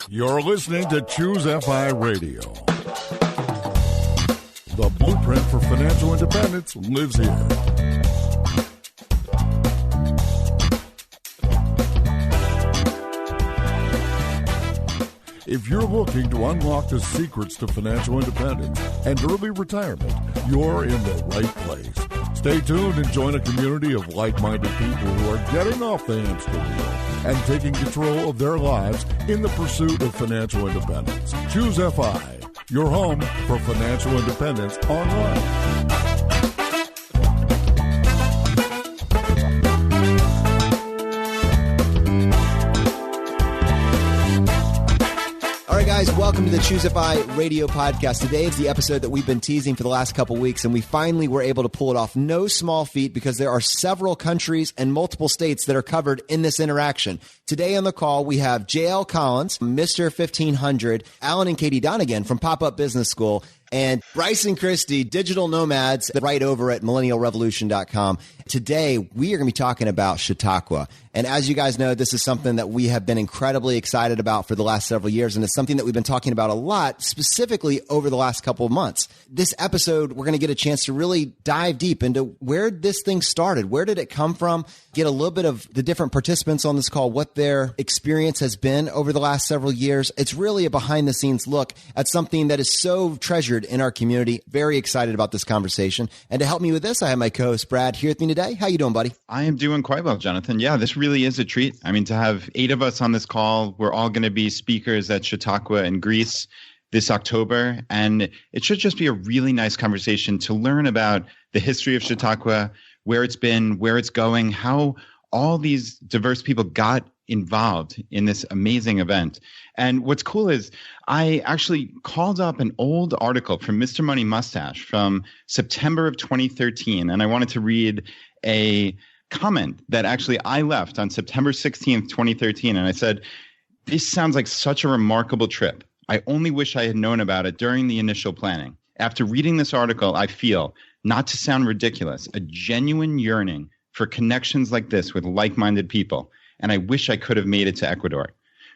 You're listening to Choose FI Radio. The blueprint for financial independence lives here. If you're looking to unlock the secrets to financial independence and early retirement, you're in the right place. Stay tuned and join a community of like-minded people who are getting off the hamster wheel and taking control of their lives in the pursuit of financial independence. Choose FI, your home for financial independence online. Guys, welcome to the Choose FI radio podcast. Today is the episode that we've been teasing for the last couple weeks, and we finally were able to pull it off. No small feat, because there are several countries and multiple states that are covered in this interaction. Today on the call, we have JL Collins, Mr. 1500, Alan and Katie Donegan from Pop-Up Business School, and Bryce and Christy, digital nomads, right over at millennialrevolution.com. Today, we are going to be talking about Chautauqua. And as you guys know, this is something that we have been incredibly excited about for the last several years, and it's something that we've been talking about a lot, specifically over the last couple of months. This episode, we're going to get a chance to really dive deep into where this thing started. Where did it come from? Get a little bit of the different participants on this call, what their experience has been over the last several years. It's really a behind-the-scenes look at something that is so treasured in our community. Very excited about this conversation. And to help me with this, I have my co-host Brad here with me today. How you doing, buddy? I am doing quite well, Jonathan. Yeah, this really is a treat. I mean, to have 8 of us on this call, we're all going to be speakers at Chautauqua in Greece this October. And it should just be a really nice conversation to learn about the history of Chautauqua, where it's been, where it's going, how all these diverse people got involved in this amazing event. And what's cool is I actually called up an old article from Mr. Money Mustache from September of 2013. And I wanted to read a comment that actually I left on September 16th, 2013. And I said, "This sounds like such a remarkable trip. I only wish I had known about it during the initial planning. After reading this article, I feel, not to sound ridiculous, a genuine yearning for connections like this with like-minded people. And I wish I could have made it to Ecuador.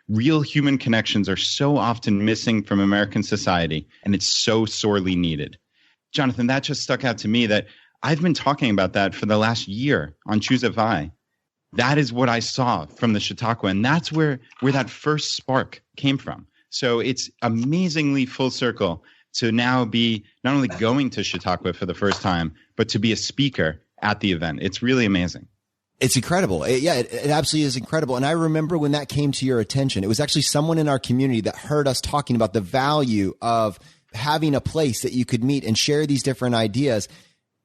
Real human connections are so often missing from American society, and it's so sorely needed." Jonathan, that just stuck out to me that I've been talking about that for the last year on Choose FI. That is what I saw from the Chautauqua, and that's where that first spark came from. So it's amazingly full circle to now be not only going to Chautauqua for the first time, but to be a speaker at the event. It's really amazing. It's incredible. It absolutely is incredible. And I remember when that came to your attention, it was actually someone in our community that heard us talking about the value of having a place that you could meet and share these different ideas,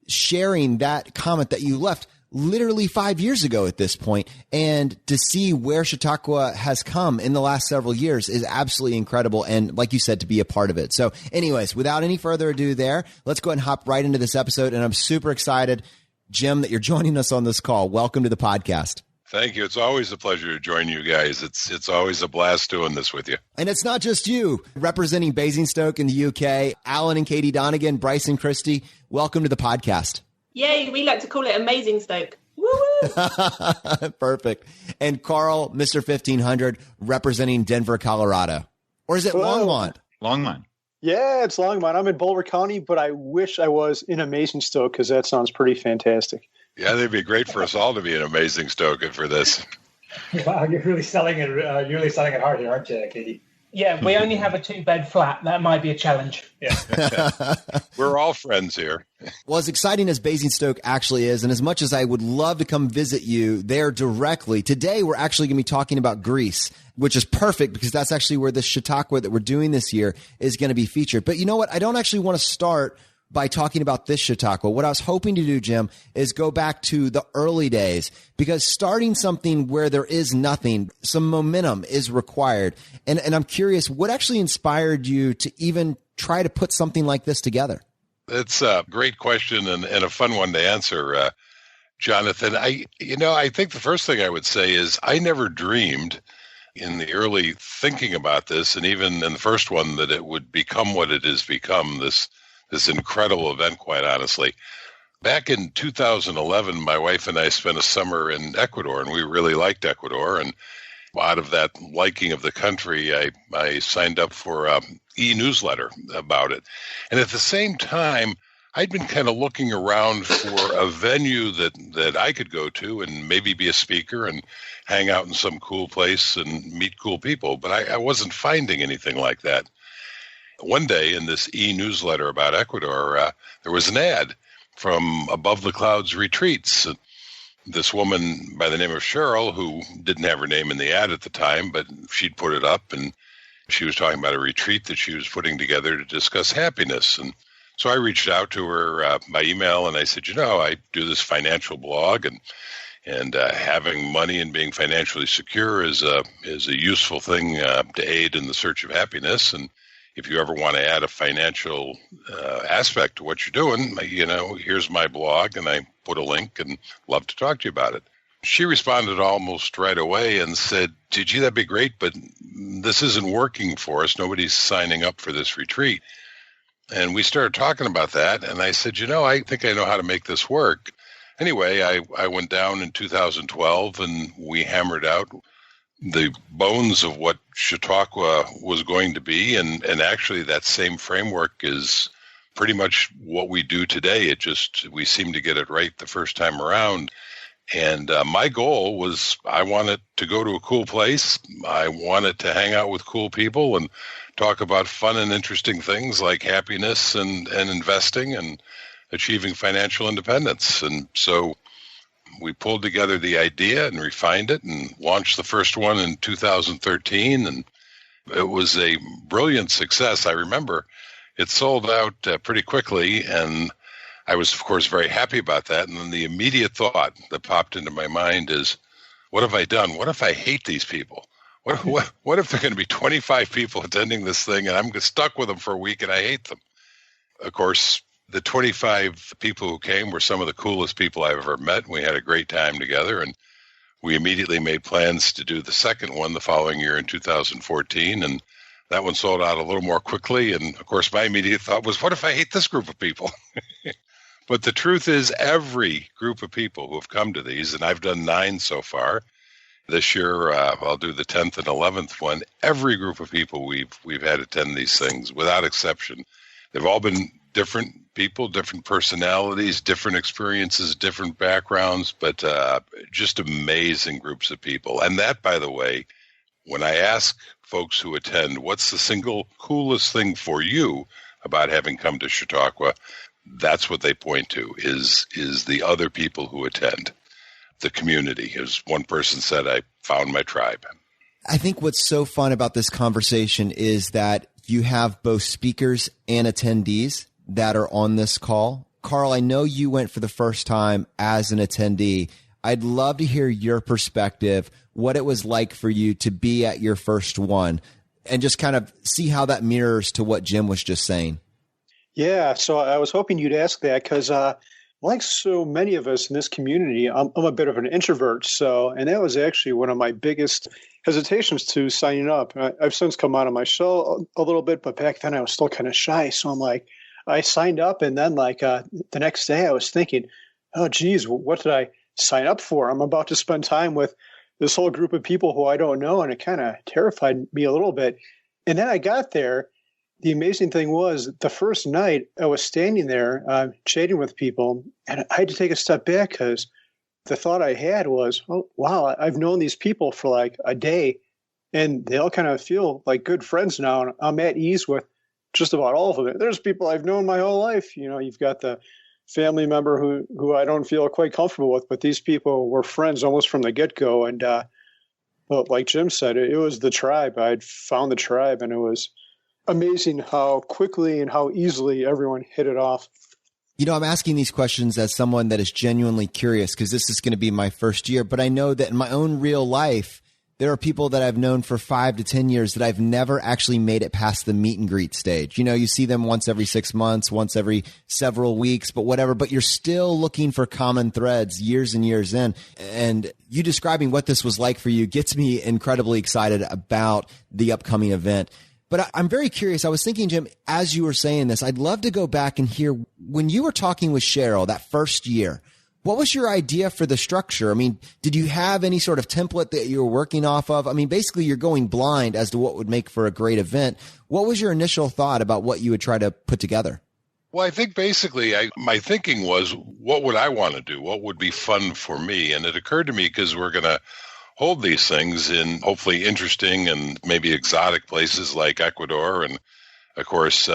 sharing that comment that you left literally 5 years ago at this point. And to see where Chautauqua has come in the last several years is absolutely incredible. And like you said, to be a part of it. So anyways, without any further ado there, let's go ahead and hop right into this episode. And I'm super excited, Jim, that you're joining us on this call. Welcome to the podcast. Thank you. It's always a pleasure to join you guys. It's always a blast doing this with you. And it's not just you. Representing Basingstoke in the UK, Alan and Katie Donegan, Bryce and Christy, welcome to the podcast. Yay, we like to call it Amazing Stoke. Woo-woo! Perfect. And Carl, Mr. 1500, representing Denver, Colorado. Or is it Longmont? Longmont. Yeah, it's Longmont. I'm in Boulder County, but I wish I was in Amazing Stoke because that sounds pretty fantastic. Yeah, they'd be great for us all to be an Amazing Stoke for this. Wow, you're really selling it. You're really selling it hard here, aren't you, Katie? Yeah, we only have a 2-bed flat. That might be a challenge. Yeah. We're all friends here. Well, as exciting as Basingstoke actually is, and as much as I would love to come visit you there directly, today we're actually going to be talking about Greece, which is perfect because that's actually where this Chautauqua that we're doing this year is going to be featured. But you know what? I don't actually want to start by talking about this Chautauqua. What I was hoping to do, Jim, is go back to the early days, because starting something where there is nothing, some momentum is required. And I'm curious, what actually inspired you to even try to put something like this together? It's a great question and a fun one to answer, Jonathan. I think the first thing I would say is I never dreamed in the early thinking about this, and even in the first one, that it would become what it has become, this incredible event, quite honestly. Back in 2011, my wife and I spent a summer in Ecuador, and we really liked Ecuador. And out of that liking of the country, I signed up for an e-newsletter about it. And at the same time, I'd been kind of looking around for a venue that I could go to and maybe be a speaker and hang out in some cool place and meet cool people. But I wasn't finding anything like that. One day in this e-newsletter about Ecuador, there was an ad from Above the Clouds Retreats. This woman by the name of Cheryl, who didn't have her name in the ad at the time, but she'd put it up, and she was talking about a retreat that she was putting together to discuss happiness. And so I reached out to her by email, and I said, I do this financial blog, and having money and being financially secure is a useful thing to aid in the search of happiness. And if you ever want to add a financial aspect to what you're doing, here's my blog, and I put a link and love to talk to you about it. She responded almost right away and said, gee, that'd be great, but this isn't working for us. Nobody's signing up for this retreat. And we started talking about that, and I said, I think I know how to make this work. Anyway, I went down in 2012, and we hammered out the bones of what Chautauqua was going to be, and actually that same framework is pretty much what we do today. We seem to get it right the first time around. And my goal was I wanted to go to a cool place. I wanted to hang out with cool people and talk about fun and interesting things like happiness and investing and achieving financial independence. And so we pulled together the idea and refined it and launched the first one in 2013. And it was a brilliant success. I remember it sold out pretty quickly, and I was, of course, very happy about that. And then the immediate thought that popped into my mind is, what have I done? What if I hate these people? What if there are going to be 25 people attending this thing, and I'm stuck with them for a week and I hate them? Of course, the 25 people who came were some of the coolest people I've ever met. We had a great time together, and we immediately made plans to do the second one the following year in 2014, and that one sold out a little more quickly. And, of course, my immediate thought was, what if I hate this group of people? But the truth is, every group of people who have come to these, and I've done 9 so far, this year I'll do the 10th and 11th one, every group of people we've had attend these things, without exception. They've all been different people, different personalities, different experiences, different backgrounds, but just amazing groups of people. And that, by the way, when I ask folks who attend, what's the single coolest thing for you about having come to Chautauqua, that's what they point to, is the other people who attend, the community. As one person said, I found my tribe. I think what's so fun about this conversation is that you have both speakers and attendees that are on this call. Carl, I know you went for the first time as an attendee. I'd love to hear your perspective, what it was like for you to be at your first one, and just kind of see how that mirrors to what Jim was just saying. Yeah, so I was hoping you'd ask that because like so many of us in this community, I'm a bit of an introvert. And that was actually one of my biggest hesitations to signing up. I've since come out of my shell a little bit, but back then I was still kind of shy. So I'm like, I signed up, and then the next day I was thinking, oh, geez, what did I sign up for? I'm about to spend time with this whole group of people who I don't know, and it kind of terrified me a little bit. And then I got there. The amazing thing was the first night I was standing there chatting with people, and I had to take a step back because the thought I had was, oh, wow, I've known these people for like a day, and they all kind of feel like good friends now, and I'm at ease with just about all of them. There's people I've known my whole life. You've got the family member who I don't feel quite comfortable with, but these people were friends almost from the get-go. And well, like Jim said, it was the tribe. I'd found the tribe, and it was amazing how quickly and how easily everyone hit it off. I'm asking these questions as someone that is genuinely curious because this is going to be my first year, but I know that in my own real life, there are people that I've known for 5 to 10 years that I've never actually made it past the meet and greet stage. You see them once every 6 months, once every several weeks, but whatever, but you're still looking for common threads years and years in. And you describing what this was like for you gets me incredibly excited about the upcoming event. But I'm very curious. I was thinking, Jim, as you were saying this, I'd love to go back and hear when you were talking with Cheryl that first year, what was your idea for the structure? I mean, did you have any sort of template that you were working off of? I mean, basically you're going blind as to what would make for a great event. What was your initial thought about what you would try to put together? Well, I think basically my thinking was, what would I want to do? What would be fun for me? And it occurred to me, because we're going to hold these things in hopefully interesting and maybe exotic places like Ecuador and, of course,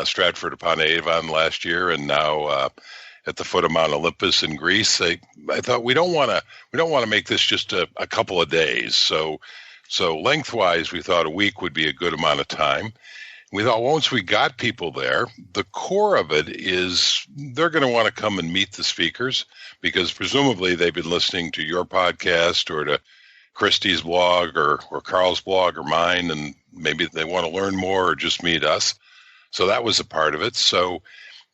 Stratford upon Avon last year, and now at the foot of Mount Olympus in Greece. I thought we don't want to make this just a couple of days. So lengthwise, we thought a week would be a good amount of time. We thought once we got people there, the core of it is they're going to want to come and meet the speakers, because presumably they've been listening to your podcast or to Christie's blog or Carl's blog or mine, and maybe they want to learn more or just meet us. So that was a part of it. So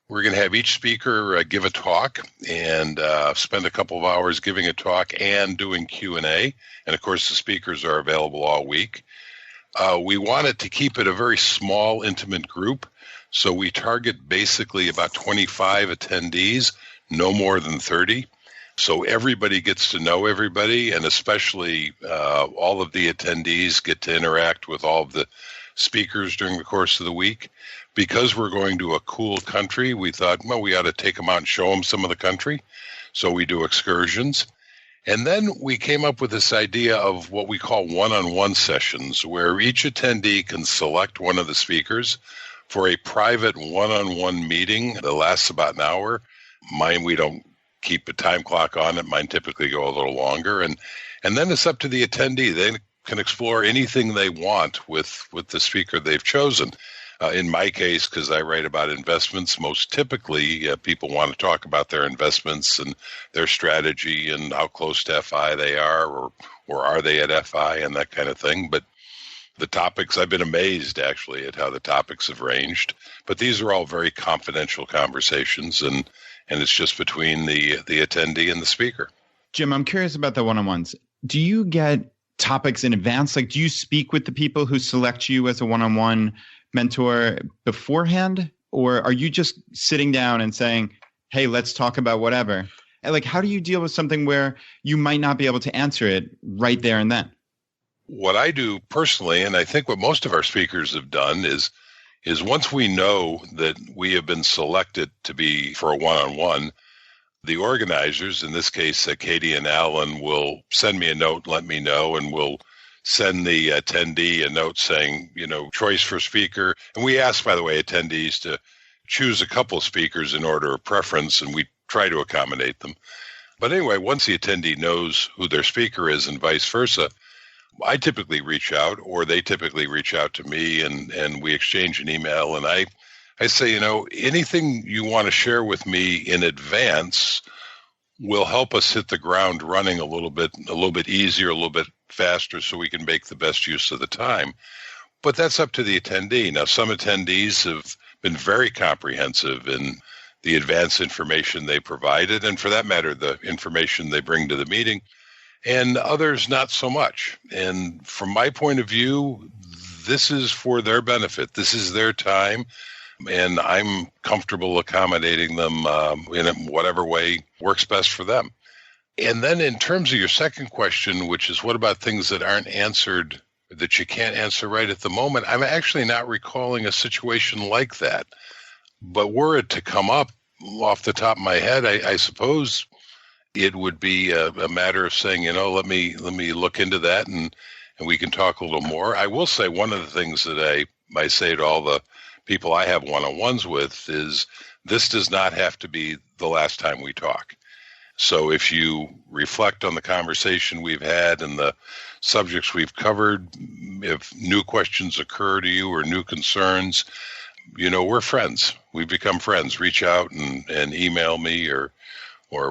we're going to have each speaker give a talk and spend a couple of hours giving a talk and doing Q&A. And, of course, the speakers are available all week. We wanted to keep it a very small, intimate group. So we target basically about 25 attendees, no more than 30. So everybody gets to know everybody, and especially all of the attendees get to interact with all of the speakers during the course of the week. Because we're going to a cool country, we thought, well, we ought to take them out and show them some of the country. So we do excursions. And then we came up with this idea of what we call one-on-one sessions, where each attendee can select one of the speakers for a private one-on-one meeting that lasts about an hour. Mine, we don't keep a time clock on it. Mine typically go a little longer. And then it's up to the attendee. They can explore anything they want with the speaker they've chosen. In my case, because I write about investments, most typically people want to talk about their investments and their strategy and how close to FI they are, or are they at FI, and that kind of thing. But the topics, I've been amazed actually at how the topics have ranged. But these are all very confidential conversations, and it's just between the attendee and the speaker. Jim, I'm curious about the one-on-ones. Do you get topics in advance? Like, do you speak with the people who select you as a one-on-one mentor beforehand, or are you just sitting down and saying, hey, let's talk about whatever? And like, how do you deal with something where you might not be able to answer it right there and then? What I do personally, and I think what most of our speakers have done, is once we know that we have been selected to be for a one-on-one, the organizers, in this case, Katie and Alan, will send me a note, let me know, and we'll send the attendee a note saying, choice for speaker. And we ask, by the way, attendees to choose a couple of speakers in order of preference, and we try to accommodate them. But anyway, once the attendee knows who their speaker is and vice versa, I typically reach out, or they typically reach out to me, and we exchange an email. And I say, anything you want to share with me in advance will help us hit the ground running a little bit easier, a little bit faster, so we can make the best use of the time. But that's up to the attendee. Now, some attendees have been very comprehensive in the advance information they provided, and for that matter, the information they bring to the meeting, and others not so much. And from my point of view, this is for their benefit. This is their time, and I'm comfortable accommodating them in whatever way works best for them. And then in terms of your second question, which is what about things that aren't answered, that you can't answer right at the moment, I'm actually not recalling a situation like that. But were it to come up off the top of my head, I suppose it would be a matter of saying, let me look into that and we can talk a little more. I will say one of the things that I say to all the people I have one-on-ones with is this does not have to be the last time we talk. So if you reflect on the conversation we've had and the subjects we've covered, if new questions occur to you or new concerns, we're friends. We've become friends. Reach out and email me or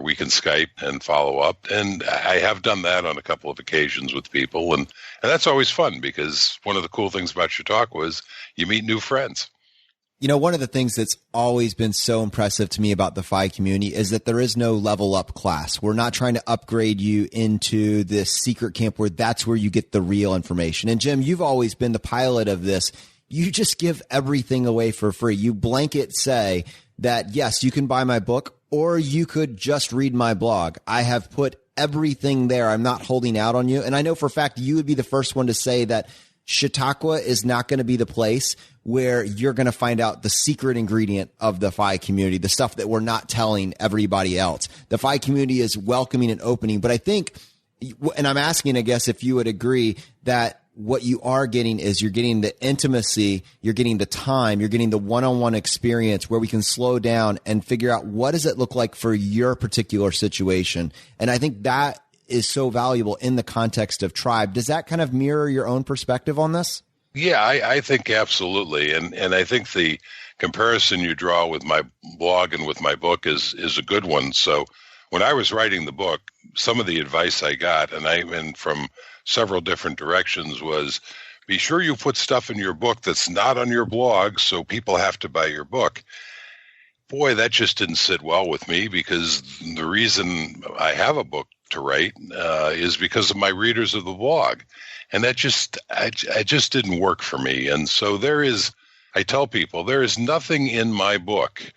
we can Skype and follow up. And I have done that on a couple of occasions with people. And that's always fun, because one of the cool things about Chautauqua is you meet new friends. One of the things that's always been so impressive to me about the FI community is that there is no level up class. We're not trying to upgrade you into this secret camp where that's where you get the real information. And Jim, you've always been the pilot of this. you just give everything away for free. You blanket say that, yes, you can buy my book or you could just read my blog. I have put everything there. I'm not holding out on you. And I know for a fact you would be the first one to say that Chautauqua is not going to be the place where you're going to find out the secret ingredient of the FI community, the stuff that we're not telling everybody else. The FI community is welcoming and opening. But I think, and I'm asking, I guess, if you would agree that what you are getting is you're getting the intimacy, you're getting the time, you're getting the one-on-one experience where we can slow down and figure out what does it look like for your particular situation. And I think that is so valuable in the context of Tribe. Does that kind of mirror your own perspective on this? Yeah, I think absolutely. And I think the comparison you draw with my blog and with my book is a good one. So when I was writing the book, some of the advice I got, and from several different directions, was be sure you put stuff in your book that's not on your blog so people have to buy your book. Boy, that just didn't sit well with me, because the reason I have a book to write is because of my readers of the blog. And that just didn't work for me. And so I tell people, there is nothing in my book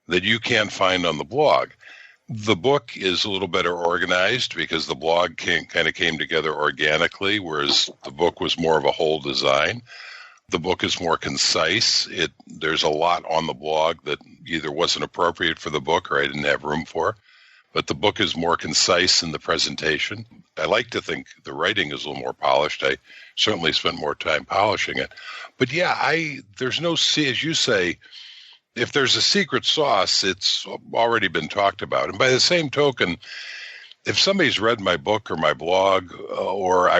that you can't find on the blog. The book is a little better organized because the blog kind of came together organically, whereas the book was more of a whole design. The book is more concise. There's a lot on the blog that either wasn't appropriate for the book or I didn't have room for. But the book is more concise in the presentation. I like to think the writing is a little more polished. I certainly spent more time polishing it. But yeah, there's no, as you say, if there's a secret sauce, it's already been talked about. And by the same token, if somebody's read my book or my blog, or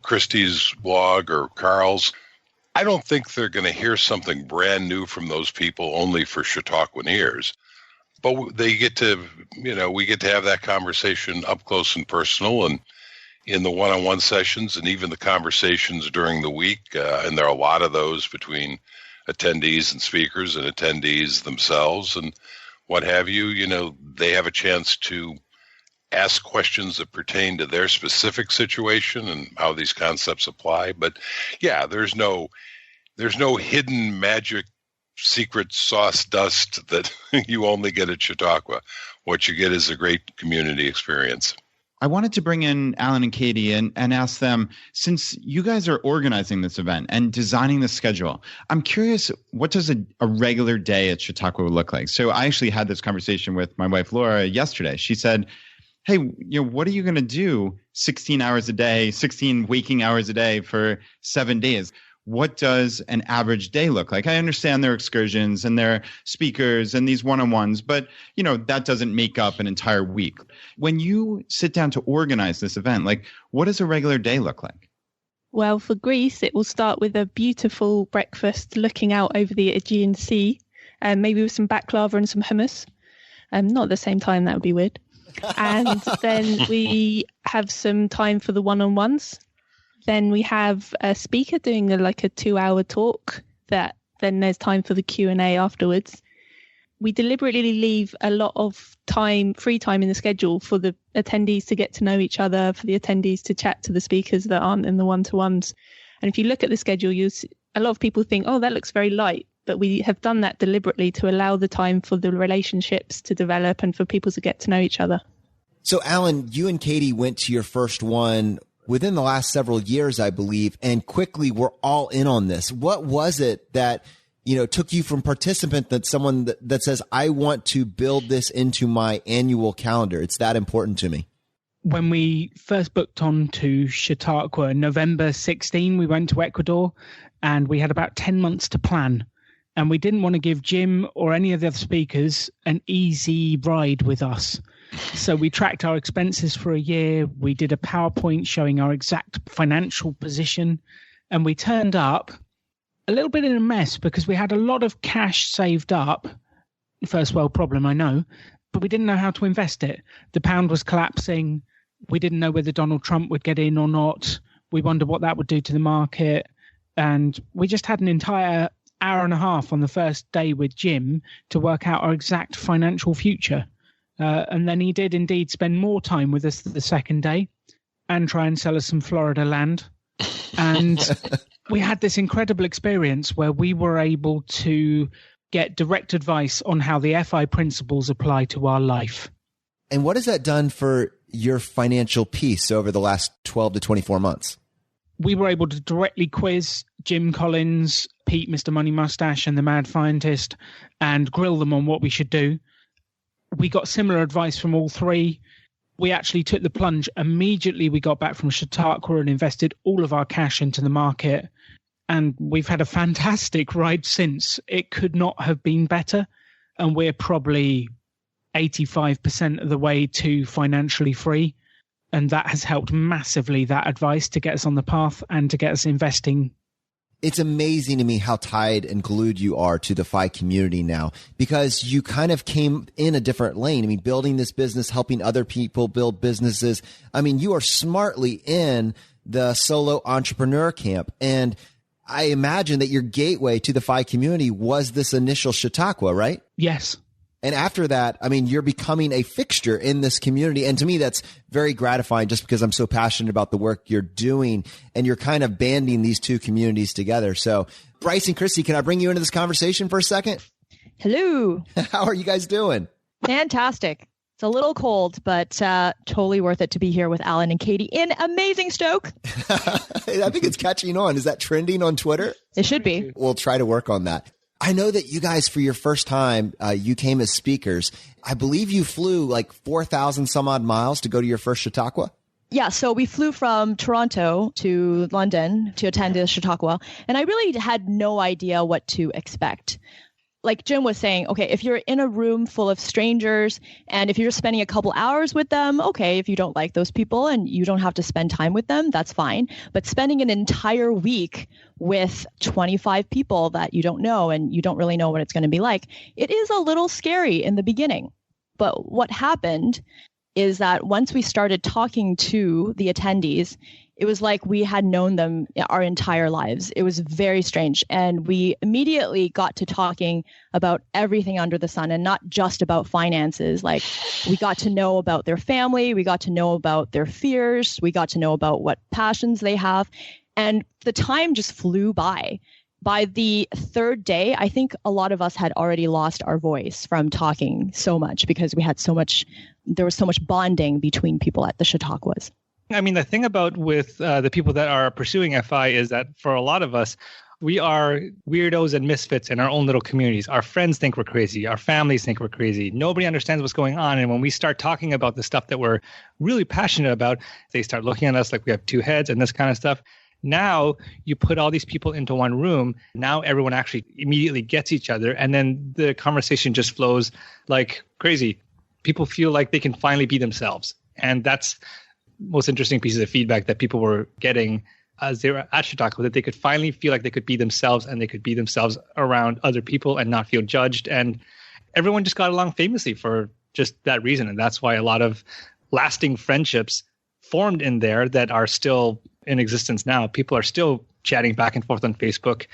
Christie's blog or Carl's, I don't think they're going to hear something brand new from those people only for Chautauquan ears. But we get to have that conversation up close and personal, and in the one-on-one sessions, and even the conversations during the week. And there are a lot of those between attendees and speakers and attendees themselves and what have you. They have a chance to ask questions that pertain to their specific situation and how these concepts apply. But yeah, there's no hidden magic secret sauce dust that you only get at Chautauqua. What you get is a great community experience. I wanted to bring in Alan and Katie and ask them, since you guys are organizing this event and designing the schedule, I'm curious, what does a regular day at Chautauqua look like? So I actually had this conversation with my wife, Laura, yesterday. She said, hey, what are you going to do 16 hours a day, 16 waking hours a day for 7 days? What does an average day look like? I understand there are excursions and there are speakers and these one-on-ones, but that doesn't make up an entire week. When you sit down to organize this event, what does a regular day look like? Well, for Greece, it will start with a beautiful breakfast looking out over the Aegean Sea, maybe with some baklava and some hummus. Not at the same time, that would be weird. And then we have some time for the one-on-ones. Then we have a speaker doing a 2-hour talk. Then there's time for the Q&A afterwards. We deliberately leave a lot of free time in the schedule for the attendees to get to know each other, for the attendees to chat to the speakers that aren't in the one-to-ones. And if you look at the schedule, a lot of people think, oh, that looks very light. But we have done that deliberately to allow the time for the relationships to develop and for people to get to know each other. So, Alan, you and Katie went to your first one within the last several years, I believe, and quickly we're all in on this. What was it that, took you from participant that someone that says, I want to build this into my annual calendar? It's that important to me. When we first booked on to Chautauqua, November 16, we went to Ecuador and we had about 10 months to plan. And we didn't want to give Jim or any of the other speakers an easy ride with us. So we tracked our expenses for a year. We did a PowerPoint showing our exact financial position. And we turned up a little bit in a mess because we had a lot of cash saved up. First world problem, I know. But we didn't know how to invest it. The pound was collapsing. We didn't know whether Donald Trump would get in or not. We wondered what that would do to the market. And we just had an entire hour and a half on the first day with Jim to work out our exact financial future. And then he did indeed spend more time with us the second day and try and sell us some Florida land. And We had this incredible experience where we were able to get direct advice on how the FI principles apply to our life. And what has that done for your financial piece over the last 12 to 24 months? We were able to directly quiz Jim Collins, Pete, Mr. Money Mustache, and the Mad Scientist and grill them on what we should do. We got similar advice from all three. We actually took the plunge. Immediately, we got back from Chautauqua and invested all of our cash into the market. And we've had a fantastic ride since. It could not have been better. And we're probably 85% of the way to financially free. And that has helped massively, that advice, to get us on the path and to get us investing. It's amazing to me how tied and glued you are to the FI community now, because you kind of came in a different lane. I mean, building this business, helping other people build businesses. I mean, you are smartly in the solo entrepreneur camp. And I imagine that your gateway to the FI community was this initial Chautauqua, right? Yes. And after that, I mean, you're becoming a fixture in this community. And to me, that's very gratifying just because I'm so passionate about the work you're doing and you're kind of banding these two communities together. So Bryce and Christy, can I bring you into this conversation for a second? Hello. How are you guys doing? Fantastic. It's a little cold, but totally worth it to be here with Alan and Katie in amazing Stoke. I think it's catching on. Is that trending on Twitter? It should be. We'll try to work on that. I know that you guys, for your first time, you came as speakers. I believe you flew like 4,000 some odd miles to go to your first Chautauqua. Yeah, so we flew from Toronto to London to attend the Chautauqua, and I really had no idea what to expect. Like Jim was saying, okay, if you're in a room full of strangers and if you're spending a couple hours with them, okay, if you don't like those people and you don't have to spend time with them, that's fine. But spending an entire week with 25 people that you don't know and you don't really know what it's going to be like, it is a little scary in the beginning. But what happened is that once we started talking to the attendees, it was like we had known them our entire lives. It was very strange. And we immediately got to talking about everything under the sun and not just about finances. Like we got to know about their family. We got to know about their fears. We got to know about what passions they have. And the time just flew by. By the third day, I think a lot of us had already lost our voice from talking so much because we had there was so much bonding between people at the Chautauquas. I mean, the thing about with the people that are pursuing FI is that for a lot of us, we are weirdos and misfits in our own little communities. Our friends think we're crazy. Our families think we're crazy. Nobody understands what's going on. And when we start talking about the stuff that we're really passionate about, they start looking at us like we have two heads and this kind of stuff. Now you put all these people into one room. Now everyone actually immediately gets each other. And then the conversation just flows like crazy. People feel like they can finally be themselves. And that's most interesting pieces of feedback that people were getting as they were at Chautauqua, that they could finally feel like they could be themselves and they could be themselves around other people and not feel judged. And everyone just got along famously for just that reason. And that's why a lot of lasting friendships formed in there that are still in existence now. People are still chatting back and forth on Facebook.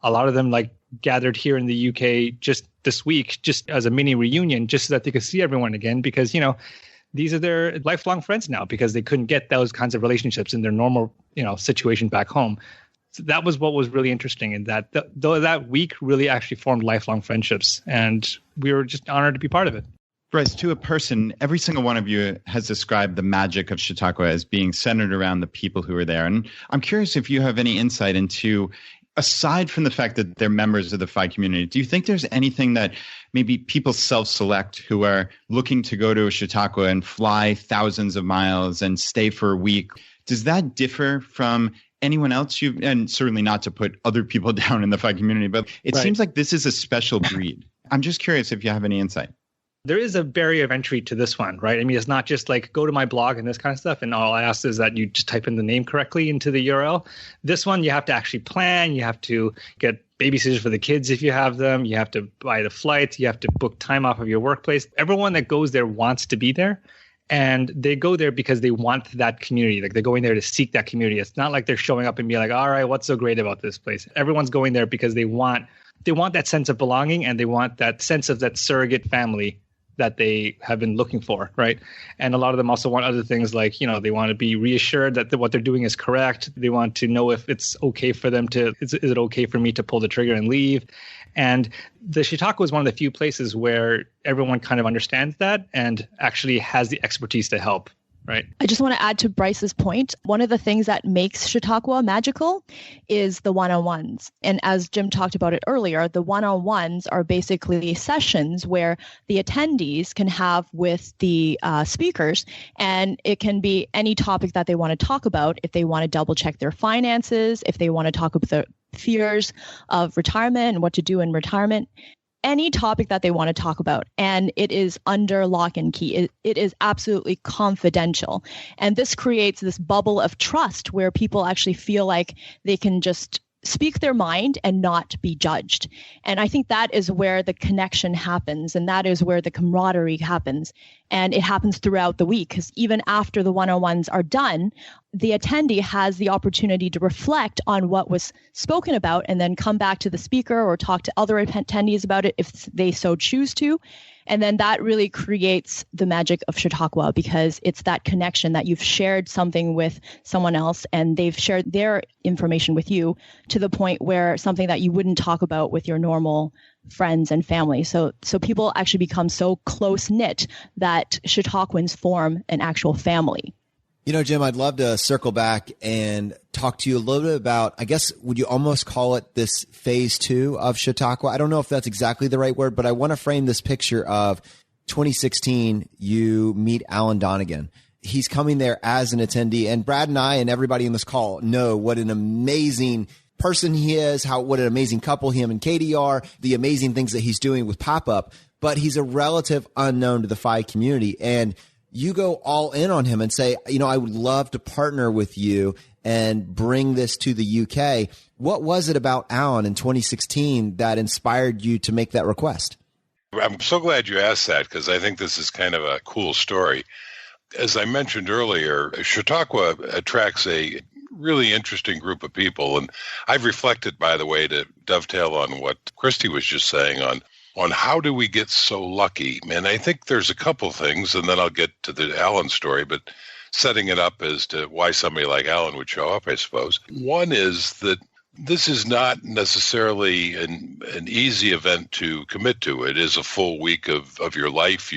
A lot of them like gathered here in the UK just this week, just as a mini reunion, just so that they could see everyone again, because, you know, these are their lifelong friends now because they couldn't get those kinds of relationships in their normal, situation back home. So that was what was really interesting in that, though that week really actually formed lifelong friendships, and we were just honored to be part of it. Bryce, to a person, every single one of you has described the magic of Chautauqua as being centered around the people who are there. And I'm curious if you have any insight into, aside from the fact that they're members of the FI community, do you think there's anything that maybe people self-select who are looking to go to a Chautauqua and fly thousands of miles and stay for a week? Does that differ from anyone else and certainly not to put other people down in the FI community, but it seems like this is a special breed. I'm just curious if you have any insight. There is a barrier of entry to this one, right? I mean, it's not just like go to my blog and this kind of stuff, and all I ask is that you just type in the name correctly into the URL. This one, you have to actually plan. You have to get babysitters for the kids if you have them. You have to buy the flights. You have to book time off of your workplace. Everyone that goes there wants to be there, and they go there because they want that community. Like they're going there to seek that community. It's not like they're showing up and being like, all right, what's so great about this place? Everyone's going there because they want that sense of belonging, and they want that sense of that surrogate family that they have been looking for, right? And a lot of them also want other things like, they want to be reassured that what they're doing is correct. They want to know if it's okay for them is it okay for me to pull the trigger and leave? And the Chautauqua is one of the few places where everyone kind of understands that and actually has the expertise to help. Right. I just want to add to Bryce's point. One of the things that makes Chautauqua magical is the one-on-ones. And as Jim talked about it earlier, the one-on-ones are basically sessions where the attendees can have with the speakers, and it can be any topic that they want to talk about. If they want to double check their finances, if they want to talk about the fears of retirement and what to do in retirement, any topic that they want to talk about, and it is under lock and key. It is absolutely confidential. And this creates this bubble of trust where people actually feel like they can just speak their mind and not be judged. And I think that is where the connection happens, and that is where the camaraderie happens. And it happens throughout the week, because even after the one-on-ones are done, the attendee has the opportunity to reflect on what was spoken about and then come back to the speaker or talk to other attendees about it if they so choose to. And then that really creates the magic of Chautauqua, because it's that connection that you've shared something with someone else and they've shared their information with you to the point where something that you wouldn't talk about with your normal friends and family. So people actually become so close-knit that Chautauquans form an actual family. Jim, I'd love to circle back and talk to you a little bit about, I guess, would you almost call it this phase 2 of Chautauqua? I don't know if that's exactly the right word, but I want to frame this picture of 2016, you meet Alan Donegan. He's coming there as an attendee, and Brad and I and everybody in this call know what an amazing person he is, what an amazing couple him and Katie are, the amazing things that he's doing with Pop-Up, but he's a relative unknown to the FI community. And you go all in on him and say, I would love to partner with you and bring this to the UK. What was it about Alan in 2016 that inspired you to make that request? I'm so glad you asked that, because I think this is kind of a cool story. As I mentioned earlier, Chautauqua attracts a really interesting group of people. And I've reflected, by the way, to dovetail on what Christy was just saying on how do we get so lucky. And I think there's a couple things, and then I'll get to the Alan story, but setting it up as to why somebody like Alan would show up, I suppose. One is that this is not necessarily an easy event to commit to. It is a full week of your life.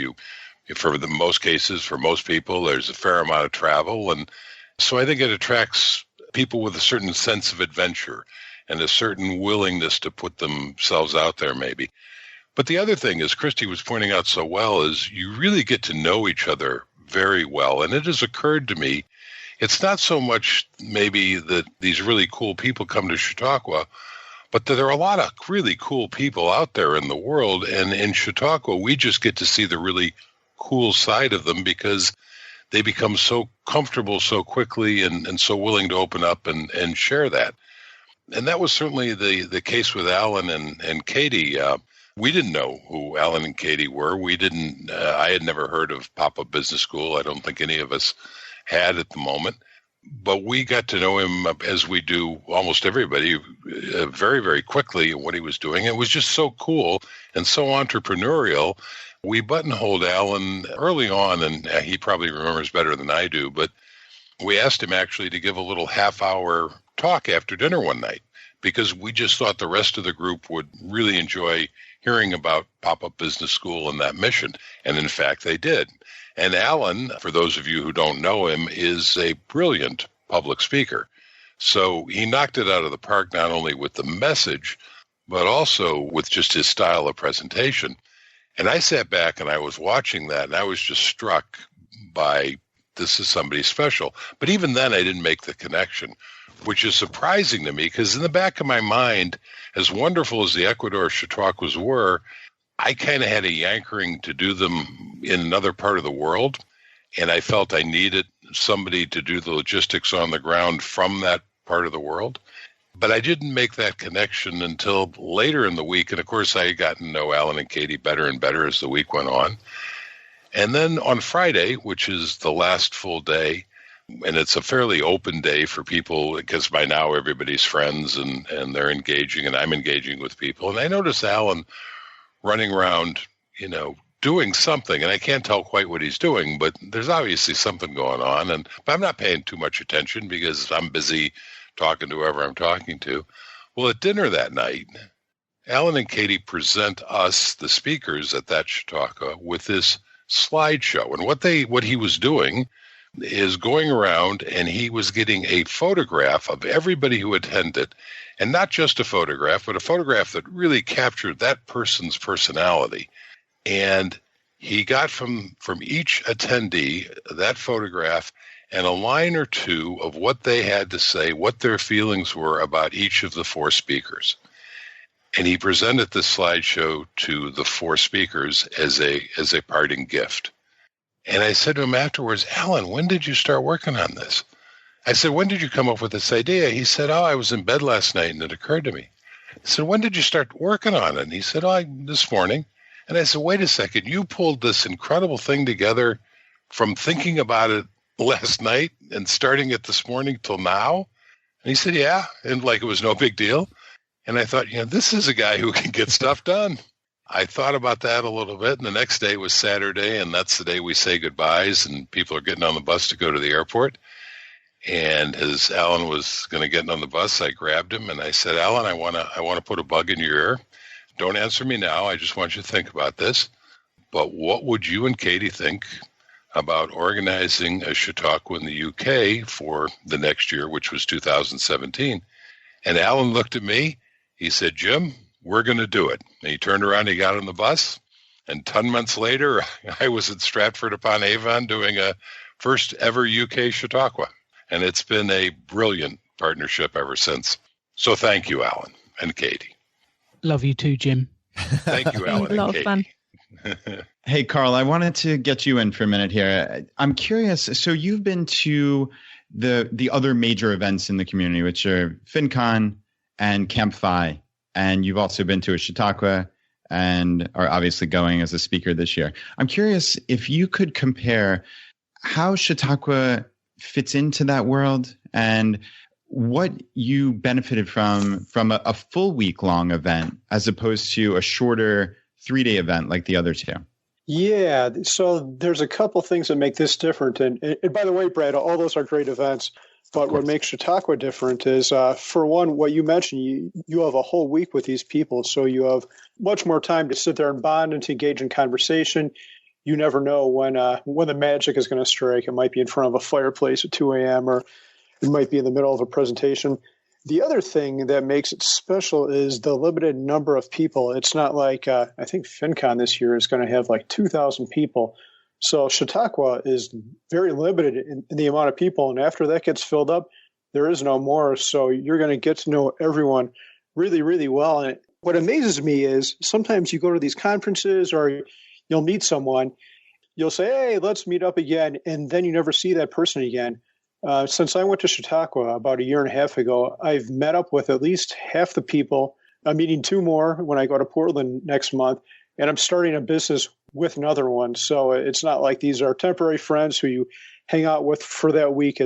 For the most cases, for most people, there's a fair amount of travel. And so I think it attracts people with a certain sense of adventure and a certain willingness to put themselves out there, maybe. But the other thing, as Christy was pointing out so well, is you really get to know each other very well. And it has occurred to me, it's not so much maybe that these really cool people come to Chautauqua, but that there are a lot of really cool people out there in the world. And in Chautauqua, we just get to see the really cool side of them because they become so comfortable so quickly and so willing to open up and share that. And that was certainly the case with Alan and Katie. We didn't know who Alan and Katie were. I had never heard of Pop-Up Business School. I don't think any of us had at the moment. But we got to know him, as we do almost everybody, very, very quickly in what he was doing. It was just so cool and so entrepreneurial. We buttonholed Alan early on, and he probably remembers better than I do, but we asked him actually to give a little half-hour talk after dinner one night because we just thought the rest of the group would really enjoy hearing about Pop-Up Business School and that mission. And in fact, they did. And Alan, for those of you who don't know him, is a brilliant public speaker. So he knocked it out of the park, not only with the message, but also with just his style of presentation. And I sat back and I was watching that, and I was just struck by, this is somebody special. But even then, I didn't make the connection, which is surprising to me, because in the back of my mind, as wonderful as the Ecuador Chautauquas were, I kind of had a yankering to do them in another part of the world, and I felt I needed somebody to do the logistics on the ground from that part of the world. But I didn't make that connection until later in the week, and of course I had gotten to know Alan and Katie better and better as the week went on. And then on Friday, which is the last full day, and it's a fairly open day for people because by now everybody's friends and they're engaging and I'm engaging with people. And I noticed Alan running around, doing something, and I can't tell quite what he's doing, but there's obviously something going on. But I'm not paying too much attention because I'm busy talking to whoever I'm talking to. Well, at dinner that night, Alan and Katie present us, the speakers at that Chautauqua, with this slideshow. And what he was doing is going around, and he was getting a photograph of everybody who attended, and not just a photograph, but a photograph that really captured that person's personality. And he got from each attendee that photograph and a line or two of what they had to say, what their feelings were about each of the four speakers. And he presented this slideshow to the four speakers as a parting gift. And I said to him afterwards, Alan, when did you start working on this? I said, when did you come up with this idea? He said, I was in bed last night and it occurred to me. I said, when did you start working on it? And he said, this morning. And I said, wait a second, you pulled this incredible thing together from thinking about it last night and starting it this morning till now? And he said, yeah, and like it was no big deal. And I thought, this is a guy who can get stuff done. I thought about that a little bit, and the next day was Saturday, and that's the day we say goodbyes, and people are getting on the bus to go to the airport. And as Alan was going to get on the bus, I grabbed him, and I said, Alan, I want to put a bug in your ear. Don't answer me now. I just want you to think about this. But what would you and Katie think about organizing a Chautauqua in the UK for the next year, which was 2017? And Alan looked at me. He said, Jim, we're going to do it. And he turned around, he got on the bus, and 10 months later, I was at Stratford-upon-Avon doing a first ever UK Chautauqua. And it's been a brilliant partnership ever since. So thank you, Alan and Katie. Love you too, Jim. Thank you, Alan. A lot of fun. Hey, Carl, I wanted to get you in for a minute here. I'm curious. So you've been to the other major events in the community, which are FinCon and Camp Phi, and you've also been to a Chautauqua and are obviously going as a speaker this year. I'm curious if you could compare how Chautauqua fits into that world and what you benefited from a full week-long event as opposed to a shorter 3-day event like the other two. Yeah, so there's a couple things that make this different. And by the way, Brad, all those are great events. But what makes Chautauqua different is, for one, what you mentioned, you have a whole week with these people. So you have much more time to sit there and bond and to engage in conversation. You never know when the magic is going to strike. It might be in front of a fireplace at 2 a.m. or it might be in the middle of a presentation. The other thing that makes it special is the limited number of people. It's not like, I think FinCon this year is going to have like 2,000 people. So Chautauqua is very limited in the amount of people. And after that gets filled up, there is no more. So you're going to get to know everyone really, really well. And what amazes me is sometimes you go to these conferences or you'll meet someone, you'll say, hey, let's meet up again. And then you never see that person again. Since I went to Chautauqua about a year and a half ago, I've met up with at least half the people. I'm meeting 2 more when I go to Portland next month, and I'm starting a business with another one. So it's not like these are temporary friends who you hang out with for that week.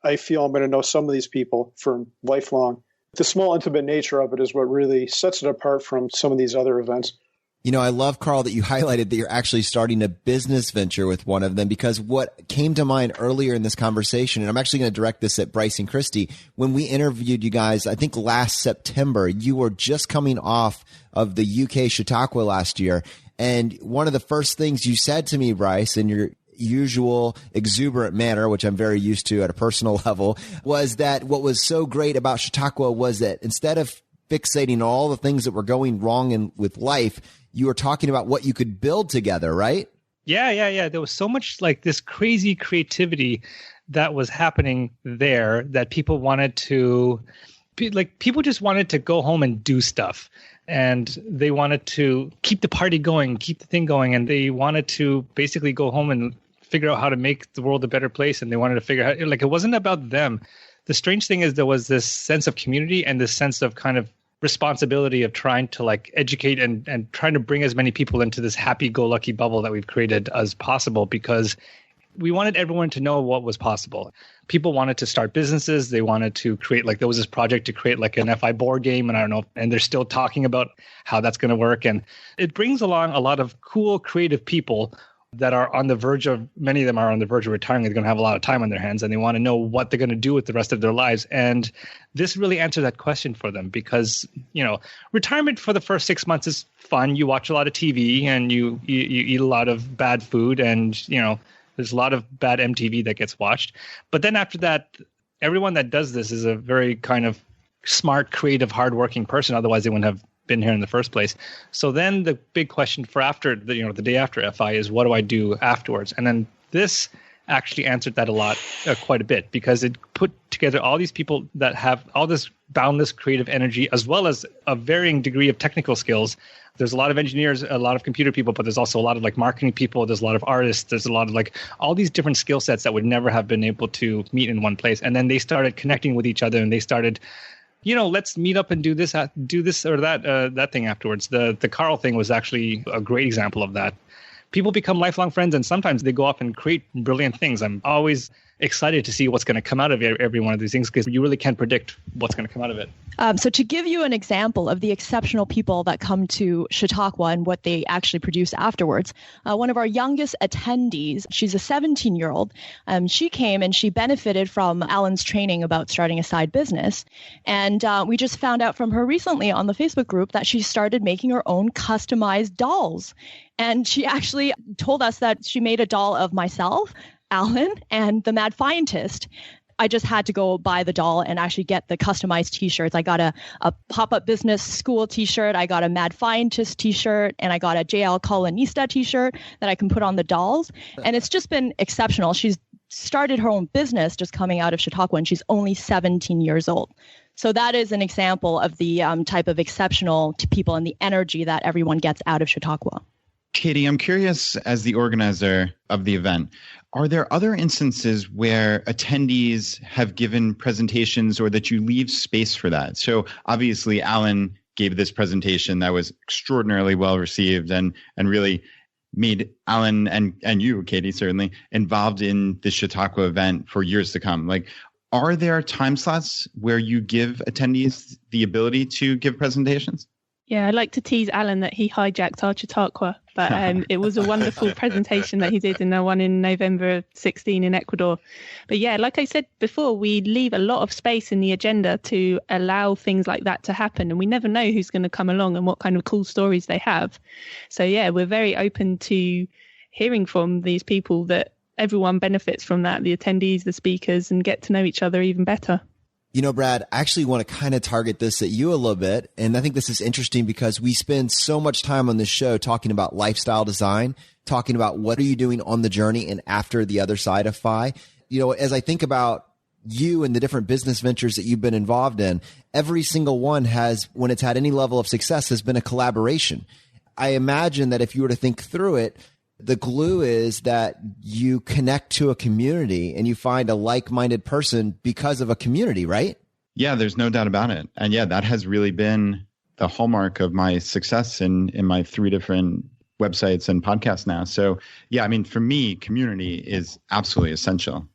I feel I'm going to know some of these people for lifelong. The small, intimate nature of it is what really sets it apart from some of these other events. You know, I love, Carl, that you highlighted that you're actually starting a business venture with one of them, because what came to mind earlier in this conversation, and I'm actually going to direct this at Bryce and Christy, when we interviewed you guys, I think last September, you were just coming off of the UK Chautauqua last year. And one of the first things you said to me, Bryce, in your usual exuberant manner, which I'm very used to at a personal level, was that what was so great about Chautauqua was that instead of fixating on all the things that were going wrong with life, you were talking about what you could build together, right? Yeah. There was so much like this crazy creativity that was happening there that people wanted to, people just wanted to go home and do stuff. And they wanted to keep the party going, keep the thing going. And they wanted to basically go home and figure out how to make the world a better place. And they wanted to figure out, like, it wasn't about them. The strange thing is there was this sense of community and this sense of kind of responsibility of trying to like educate and trying to bring as many people into this happy-go-lucky bubble that we've created as possible, because we wanted everyone to know what was possible. People wanted to start businesses. They wanted to create, like, there was this project to create like an FI board game, and I don't know, and they're still talking about how that's going to work. And it brings along a lot of cool, creative people that are on the verge of, many of them are on the verge of retiring. They're going to have a lot of time on their hands, and they want to know what they're going to do with the rest of their lives. And this really answered that question for them, because, you know, retirement for the first 6 months is fun. You watch a lot of TV and you eat a lot of bad food, and, you know, there's a lot of bad MTV that gets watched. But then after that, everyone that does this is a very kind of smart, creative, hardworking person. Otherwise, they wouldn't have been here in the first place. So then the big question for after the, you know, the day after FI is, what do I do afterwards? And then this actually answered that a lot, quite a bit, because it put together all these people that have all this boundless creative energy, as well as a varying degree of technical skills. There's a lot of engineers, a lot of computer people, but there's also a lot of like marketing people. There's a lot of artists. There's a lot of like all these different skill sets that would never have been able to meet in one place. And then they started connecting with each other, and they started, you know, let's meet up and do this or that thing afterwards. The Carl thing was actually a great example of that. People become lifelong friends, and sometimes they go off and create brilliant things. I'm always excited to see what's going to come out of every one of these things, because you really can't predict what's going to come out of it. So to give you an example of the exceptional people that come to Chautauqua and what they actually produce afterwards, one of our youngest attendees, she's a 17-year-old. She came and she benefited from Alan's training about starting a side business. And we just found out from her recently on the Facebook group that she started making her own customized dolls. And she actually told us that she made a doll of myself, Alan, and the Mad Scientist. I just had to go buy the doll and actually get the customized t-shirts. I got a pop-up business school t-shirt. I got a Mad Scientist t-shirt, and I got a JL Colonista t-shirt that I can put on the dolls. And it's just been exceptional. She's started her own business just coming out of Chautauqua, and she's only 17 years old. So that is an example of the type of exceptional people and the energy that everyone gets out of Chautauqua. Katie, I'm curious, as the organizer of the event, are there other instances where attendees have given presentations, or that you leave space for that? So obviously, Alan gave this presentation that was extraordinarily well received and really made Alan and you, Katie, certainly involved in the Chautauqua event for years to come. Like, are there time slots where you give attendees the ability to give presentations? Yeah, I like to tease Alan that he hijacked our Chautauqua, but it was a wonderful presentation that he did in the one in November 16 in Ecuador. But yeah, like I said before, we leave a lot of space in the agenda to allow things like that to happen, and we never know who's going to come along and what kind of cool stories they have. So yeah, we're very open to hearing from these people, that everyone benefits from that, the attendees, the speakers, and get to know each other even better. You know, Brad, I actually want to kind of target this at you a little bit. And I think this is interesting because we spend so much time on this show talking about lifestyle design, talking about what are you doing on the journey and after the other side of FI. You know, as I think about you and the different business ventures that you've been involved in, every single one has, when it's had any level of success, has been a collaboration. I imagine that if you were to think through it, the glue is that you connect to a community and you find a like-minded person because of a community, right? Yeah, there's no doubt about it. And yeah, that has really been the hallmark of my success in my 3 different websites and podcasts now. So yeah, I mean, for me, community is absolutely essential.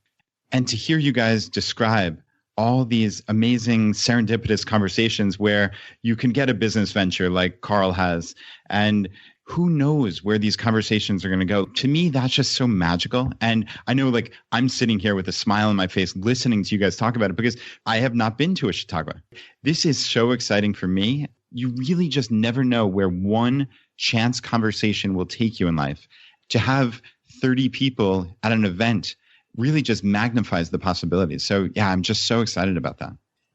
And to hear you guys describe all these amazing serendipitous conversations where you can get a business venture like Carl has, and who knows where these conversations are going to go. To me, that's just so magical. And I know, like, I'm sitting here with a smile on my face listening to you guys talk about it, because I have not been to a Chautauqua. This is so exciting for me. You really just never know where one chance conversation will take you in life. To have 30 people at an event really just magnifies the possibilities. So yeah, I'm just so excited about that.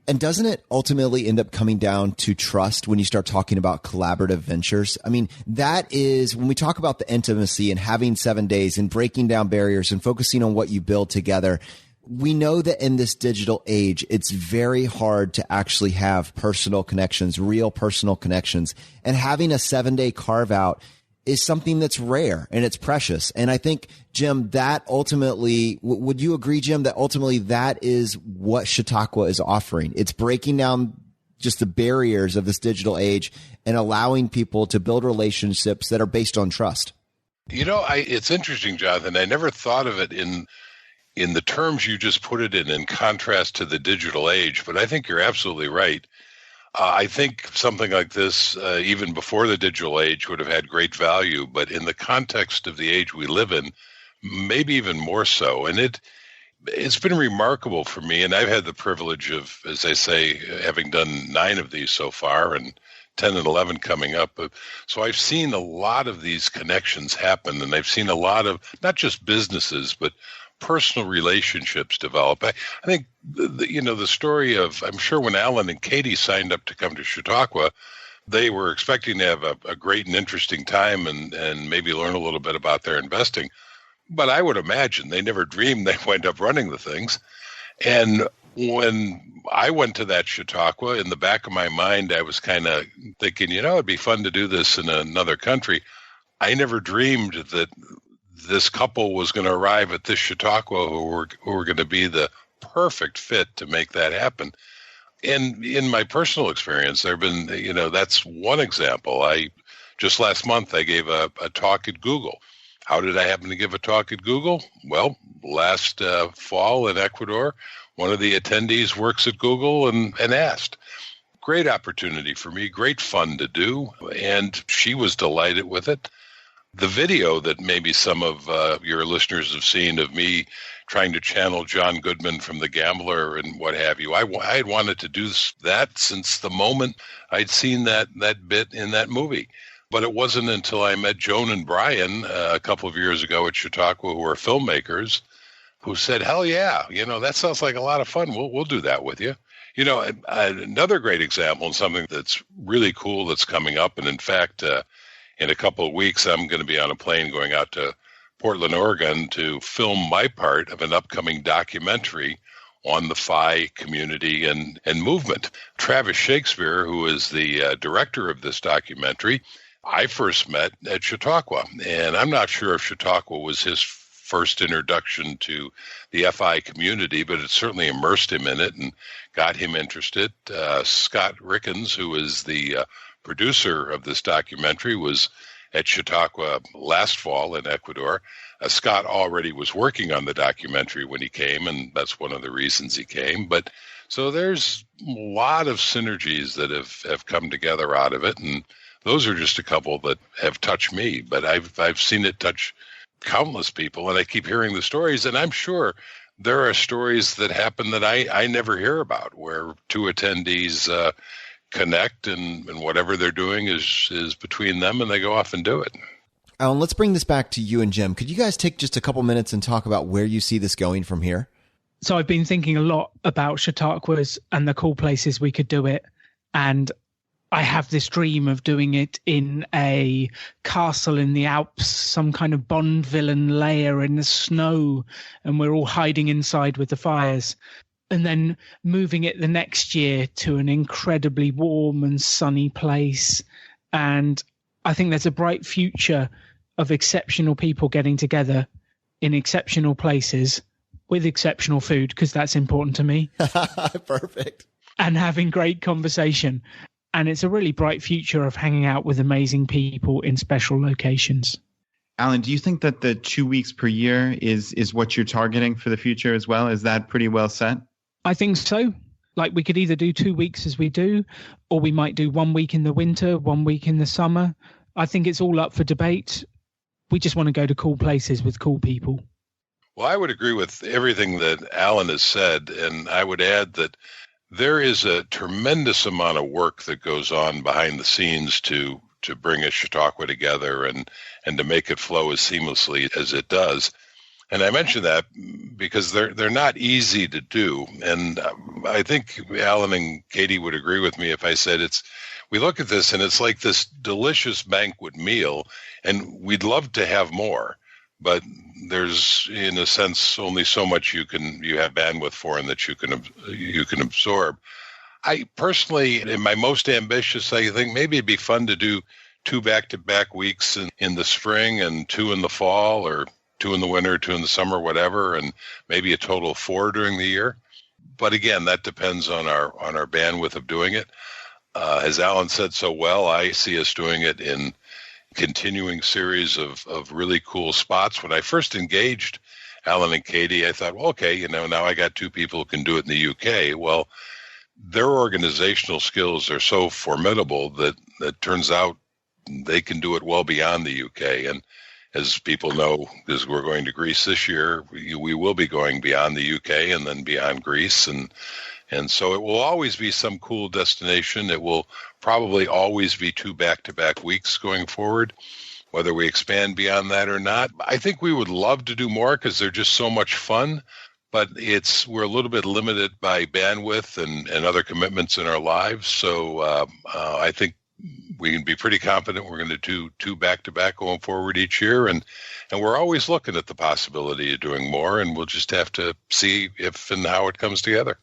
And doesn't it ultimately end up coming down to trust when you start talking about collaborative ventures? I mean, that is when we talk about the intimacy and having 7 days and breaking down barriers and focusing on what you build together. We know that in this digital age, it's very hard to actually have personal connections, real personal connections. And having a 7-day carve out is something that's rare and it's precious. And I think, Jim, that ultimately, would you agree, Jim, that ultimately that is what Chautauqua is offering? It's breaking down just the barriers of this digital age and allowing people to build relationships that are based on trust. It's interesting, Jonathan. I never thought of it in the terms you just put it in contrast to the digital age, but I think you're absolutely right. I think something like this, even before the digital age, would have had great value, but in the context of the age we live in, maybe even more so. And it's been remarkable for me, and I've had the privilege of, as I say, having done 9 of these so far, and 10 and 11 coming up. So I've seen a lot of these connections happen, and I've seen a lot of not just businesses, but personal relationships develop. I think, the story of, I'm sure when Alan and Katie signed up to come to Chautauqua, they were expecting to have a great and interesting time and maybe learn a little bit about their investing. But I would imagine they never dreamed they wind up running the things. And when I went to that Chautauqua, in the back of my mind, I was kind of thinking, it'd be fun to do this in another country. I never dreamed that this couple was going to arrive at this Chautauqua who were going to be the perfect fit to make that happen. And in my personal experience, there have been, that's one example. Just last month, I gave a talk at Google. How did I happen to give a talk at Google? Well, last fall in Ecuador, one of the attendees works at Google and asked. Great opportunity for me, great fun to do, and she was delighted with it. The video that maybe some of your listeners have seen of me trying to channel John Goodman from The Gambler and what have you, I had wanted to do that since the moment I'd seen that bit in that movie. But it wasn't until I met Joan and Brian a couple of years ago at Chautauqua, who are filmmakers, who said, hell yeah, that sounds like a lot of fun. We'll do that with you. Another great example and something that's really cool that's coming up, and in fact, in a couple of weeks, I'm going to be on a plane going out to Portland, Oregon to film my part of an upcoming documentary on the FI community and movement. Travis Shakespeare, who is the director of this documentary, I first met at Chautauqua. And I'm not sure if Chautauqua was his first introduction to the FI community, but it certainly immersed him in it and got him interested. Scott Rickens, who is the producer of this documentary, was at Chautauqua last fall in Ecuador. Scott already was working on the documentary when he came, and that's one of the reasons he came. But so there's a lot of synergies that have come together out of it, and those are just a couple that have touched me. But I've seen it touch countless people, and I keep hearing the stories, and I'm sure there are stories that happen that I never hear about, where 2 attendees connect and whatever they're doing is between them and they go off and do it. Alan, let's bring this back to you and Jim. Could you guys take just a couple minutes and talk about where you see this going from here? So I've been thinking a lot about Chautauquas and the cool places we could do it. And I have this dream of doing it in a castle in the Alps, some kind of Bond villain lair in the snow, and we're all hiding inside with the fires. And then moving it the next year to an incredibly warm and sunny place. And I think there's a bright future of exceptional people getting together in exceptional places with exceptional food, because that's important to me. Perfect. And having great conversation. And it's a really bright future of hanging out with amazing people in special locations. Alan, do you think that the 2 weeks per year is what you're targeting for the future as well? Is that pretty well set? I think so. Like, we could either do 2 weeks as we do, or we might do 1 week in the winter, 1 week in the summer. I think it's all up for debate. We just want to go to cool places with cool people. Well, I would agree with everything that Alan has said, and I would add that there is a tremendous amount of work that goes on behind the scenes to bring a Chautauqua together and to make it flow as seamlessly as it does. And I mention that because they're not easy to do. And I think Alan and Katie would agree with me if I said we look at this and it's like this delicious banquet meal, and we'd love to have more, but there's, in a sense, only so much you have bandwidth for and that you can absorb. I personally, in my most ambitious, I think maybe it'd be fun to do 2 back-to-back weeks in the spring and 2 in the fall, or 2 in the winter, 2 in the summer, whatever, and maybe a total of 4 during the year. But again, that depends on our bandwidth of doing it. As Alan said so well, I see us doing it in continuing series of really cool spots. When I first engaged Alan and Katie, I thought, well, okay, now I got two people who can do it in the UK. Well, their organizational skills are so formidable that turns out they can do it well beyond the UK. And as people know, because we're going to Greece this year, we will be going beyond the UK and then beyond Greece. And so it will always be some cool destination. It will probably always be 2 back-to-back weeks going forward, whether we expand beyond that or not. I think we would love to do more because they're just so much fun, but we're a little bit limited by bandwidth and other commitments in our lives. So I think we can be pretty confident we're going to do 2 back-to-back going forward each year. And we're always looking at the possibility of doing more, and we'll just have to see if and how it comes together.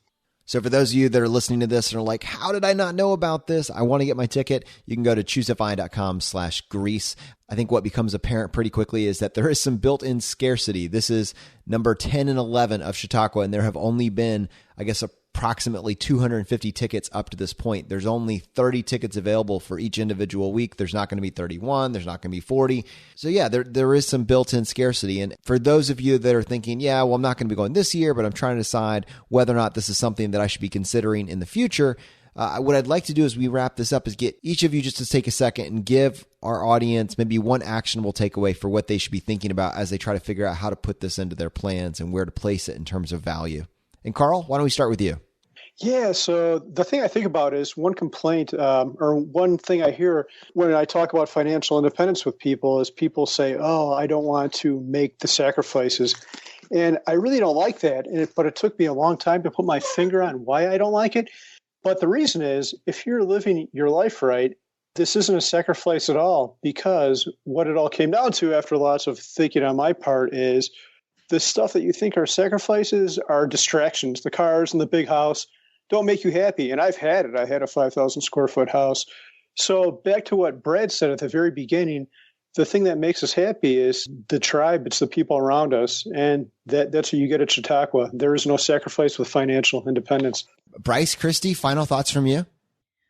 So for those of you that are listening to this and are like, how did I not know about this? I want to get my ticket. You can go to choosefi.com/Greece. I think what becomes apparent pretty quickly is that there is some built-in scarcity. This is number 10 and 11 of Chautauqua, and there have only been, I guess, approximately 250 tickets up to this point. There's only 30 tickets available for each individual week. There's not going to be 31. There's not going to be 40. So yeah, there is some built-in scarcity. And for those of you that are thinking, yeah, well, I'm not going to be going this year, but I'm trying to decide whether or not this is something that I should be considering in the future, what I'd like to do as we wrap this up is get each of you just to take a second and give our audience maybe one actionable takeaway for what they should be thinking about as they try to figure out how to put this into their plans and where to place it in terms of value. And Carl, why don't we start with you? Yeah, so the thing I think about is one complaint or one thing I hear when I talk about financial independence with people is people say, oh, I don't want to make the sacrifices. And I really don't like that. But it took me a long time to put my finger on why I don't like it. But the reason is, if you're living your life right, this isn't a sacrifice at all, because what it all came down to after lots of thinking on my part is the stuff that you think are sacrifices are distractions. The cars and the big house don't make you happy. And I've had it. I had a 5,000 square foot house. So back to what Brad said at the very beginning, the thing that makes us happy is the tribe. It's the people around us. And that's what you get at Chautauqua. There is no sacrifice with financial independence. Bryce, Christy, final thoughts from you?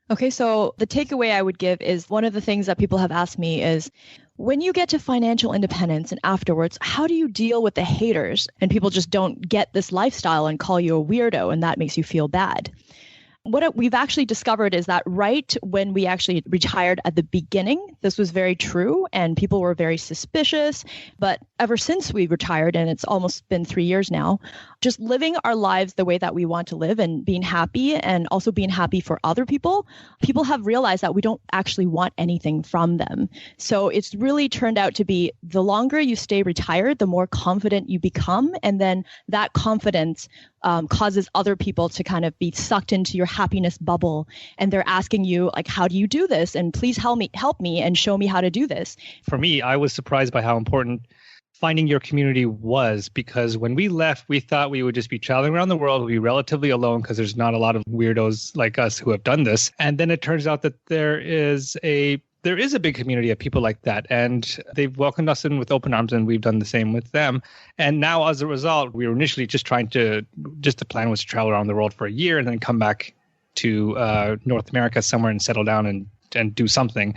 Okay, so the takeaway I would give is one of the things that people have asked me is, when you get to financial independence and afterwards, how do you deal with the haters? And people just don't get this lifestyle and call you a weirdo, and that makes you feel bad. What we've actually discovered is that right when we actually retired at the beginning, this was very true and people were very suspicious. But ever since we retired, and it's almost been 3 years now, just living our lives the way that we want to live and being happy and also being happy for other people, people have realized that we don't actually want anything from them. So it's really turned out to be the longer you stay retired, the more confident you become. And then that confidence causes other people to kind of be sucked into your happiness bubble. And they're asking you, like, how do you do this? And please help me and show me how to do this. For me, I was surprised by how important finding your community was, because when we left, we thought we would just be traveling around the world, we'd be relatively alone because there's not a lot of weirdos like us who have done this. And then it turns out that there is a big community of people like that. And they've welcomed us in with open arms, and we've done the same with them. And now, as a result, we were initially just the plan was to travel around the world for a year and then come back to North America somewhere and settle down and do something.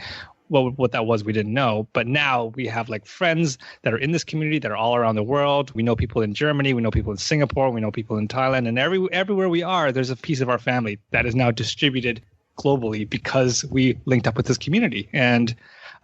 Well, what that was, we didn't know. But now we have like friends that are in this community that are all around the world. We know people in Germany. We know people in Singapore. We know people in Thailand. And everywhere we are, there's a piece of our family that is now distributed globally because we linked up with this community. And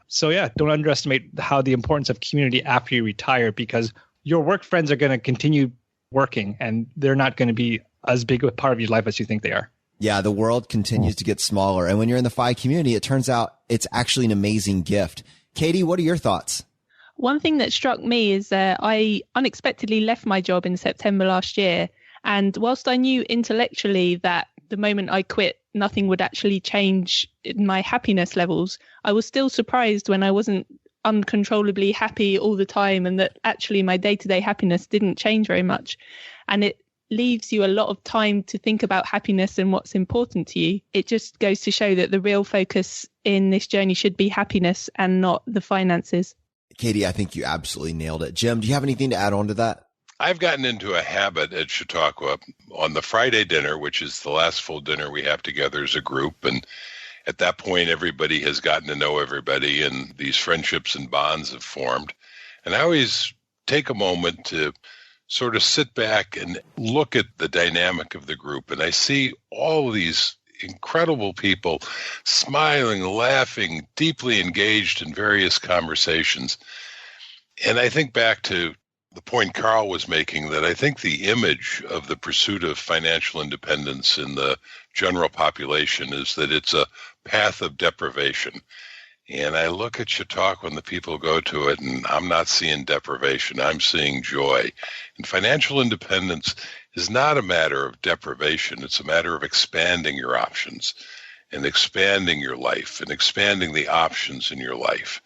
so, yeah, don't underestimate how the importance of community after you retire, because your work friends are going to continue working and they're not going to be as big a part of your life as you think they are. Yeah, the world continues to get smaller. And when you're in the FI community, it turns out it's actually an amazing gift. Katie, what are your thoughts? One thing that struck me is I unexpectedly left my job in September last year. And whilst I knew intellectually that the moment I quit, nothing would actually change in my happiness levels, I was still surprised when I wasn't uncontrollably happy all the time, and that actually my day-to-day happiness didn't change very much. And it leaves you a lot of time to think about happiness and what's important to you. It just goes to show that the real focus in this journey should be happiness and not the finances. Katie, I think you absolutely nailed it. Jim, do you have anything to add on to that? I've gotten into a habit at Chautauqua on the Friday dinner, which is the last full dinner we have together as a group. And At that point, everybody has gotten to know everybody, and these friendships and bonds have formed. And I always take a moment to sort of sit back and look at the dynamic of the group. And I see all of these incredible people smiling, laughing, deeply engaged in various conversations. And I think back to the point Carl was making, that I think the image of the pursuit of financial independence in the general population is that it's a path of deprivation. And I look at Chautauqua and the people go to it, and I'm not seeing deprivation. I'm seeing joy. And financial independence is not a matter of deprivation. It's a matter of expanding your options and expanding your life and expanding the options in your life.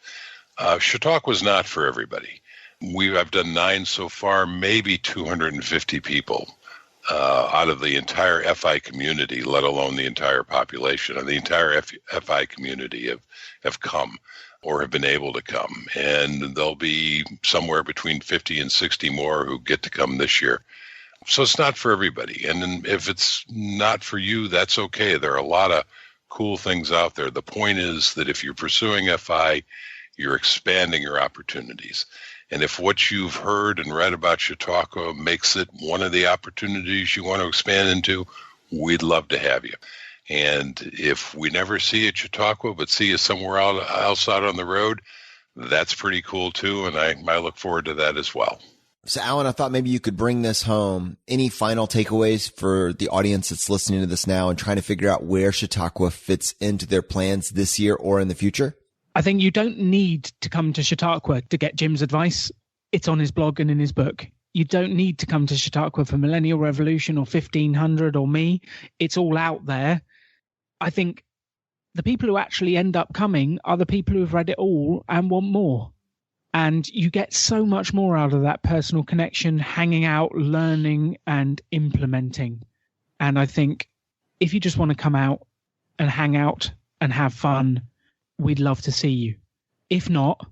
Chautauqua is not for everybody. I've done 9 so far, maybe 250 people out of the entire FI community, let alone the entire population. And the entire FI community have come or have been able to come. And there'll be somewhere between 50 and 60 more who get to come this year. So it's not for everybody. And if it's not for you, that's okay. There are a lot of cool things out there. The point is that if you're pursuing FI, you're expanding your opportunities. And if what you've heard and read about Chautauqua makes it one of the opportunities you want to expand into, we'd love to have you. And if we never see you at Chautauqua, but see you somewhere else out on the road, that's pretty cool too. And I look forward to that as well. So, Alan, I thought maybe you could bring this home. Any final takeaways for the audience that's listening to this now and trying to figure out where Chautauqua fits into their plans this year or in the future? I think you don't need to come to Chautauqua to get Jim's advice. It's on his blog and in his book. You don't need to come to Chautauqua for Millennial Revolution or 1500 or me. It's all out there. I think the people who actually end up coming are the people who have read it all and want more. And you get so much more out of that personal connection, hanging out, learning, and implementing. And I think if you just want to come out and hang out and have fun, we'd love to see you. If not,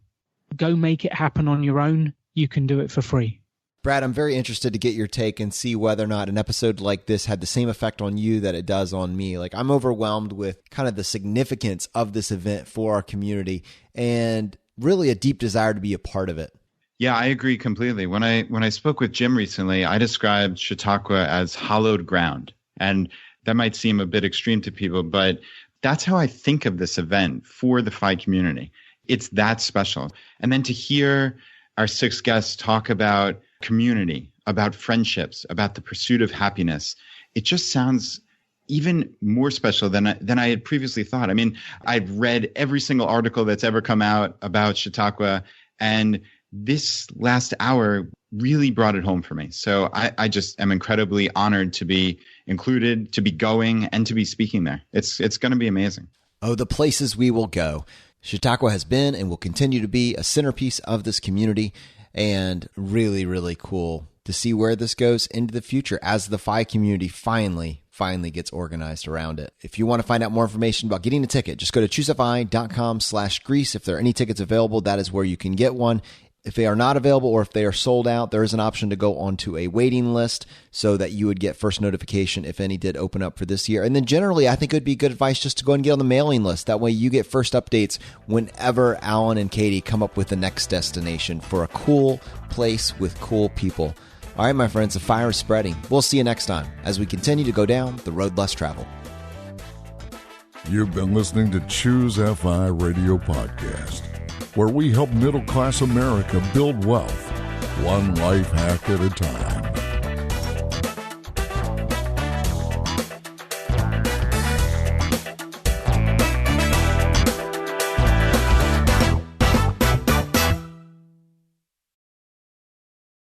go make it happen on your own. You can do it for free. Brad, I'm very interested to get your take and see whether or not an episode like this had the same effect on you that it does on me. Like, I'm overwhelmed with kind of the significance of this event for our community and really a deep desire to be a part of it. Yeah, I agree completely. When I spoke with Jim recently, I described Chautauqua as hallowed ground. And that might seem a bit extreme to people, but that's how I think of this event for the FI community. It's that special. And then to hear our 6 guests talk about community, about friendships, about the pursuit of happiness, it just sounds even more special than I had previously thought. I mean, I've read every single article that's ever come out about Chautauqua, and this last hour really brought it home for me. So I just am incredibly honored to be included, to be going, and to be speaking there. It's going to be amazing. Oh, the places we will go. Chautauqua has been and will continue to be a centerpiece of this community, and really, really cool to see where this goes into the future as the FI community finally gets organized around it. If you want to find out more information about getting a ticket, just go to choosefi.com/Greece. If there are any tickets available, that is where you can get one. If they are not available or if they are sold out, there is an option to go onto a waiting list so that you would get first notification if any did open up for this year. And then generally, I think it would be good advice just to go and get on the mailing list. That way you get first updates whenever Alan and Katie come up with the next destination for a cool place with cool people. All right, my friends, the fire is spreading. We'll see you next time as we continue to go down the road less traveled. You've been listening to Choose FI Radio Podcast, where we help middle-class America build wealth, one life hack at a time.